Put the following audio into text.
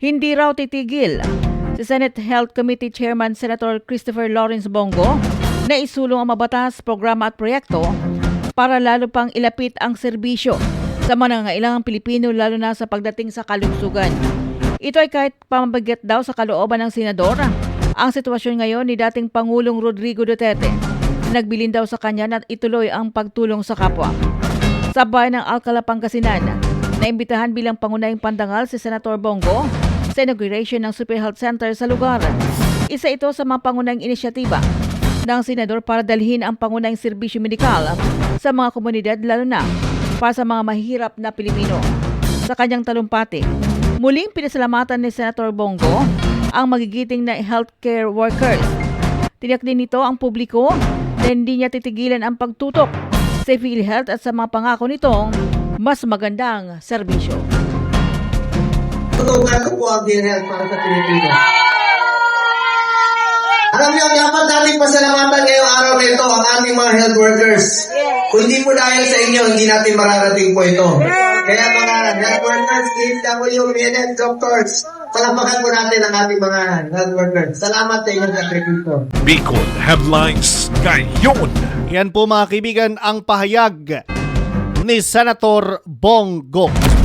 Hindi raw titigil si Senate Health Committee Chairman Senator Christopher Lawrence Bongo na isulong ang mabatas, programa at proyekto para lalo pang ilapit ang serbisyo sa mga nangangailangang Pilipino lalo na sa pagdating sa kalusugan. Ito ay kahit pamabigat daw sa kalooban ng senador ang sitwasyon ngayon ni dating Pangulong Rodrigo Duterte. Nagbilin daw sa kanya na ituloy ang pagtulong sa kapwa. Sa bayan ng Alcala, Pangasinan, naimbitahan bilang pangunahing pandangal si Senator Bongo sa inauguration ng Super Health Center sa lugar. Isa ito sa mga pangunahing inisyatiba ng senador para dalhin ang pangunahing serbisyo medikal sa mga komunidad lalo na para sa mga mahihirap na Pilipino. Sa kanyang talumpati, muling pinasalamatan ni Senator Bongo ang magigiting na healthcare workers. Tiyak din nito ang publiko na hindi niya titigilan ang pagtutok sa PhilHealth at sa mga pangako nitong mas magandang serbisyo. Tutukan ko po ang PhilHealth para sa Pilipinas. Alam niyo, dapat natin pasalamatan ngayong araw na ito ang ating mga health workers. Kung hindi po dahil sa inyo, hindi natin mararating po ito. Kaya mga health workers, DFW, PhilHealth, doctors, palapakan po natin ang ating mga health workers. Salamat sa inyong sakripisyo. Bicol Headlines ngayon. Yan po mga kaibigan ang pahayag ni Senator Bongo.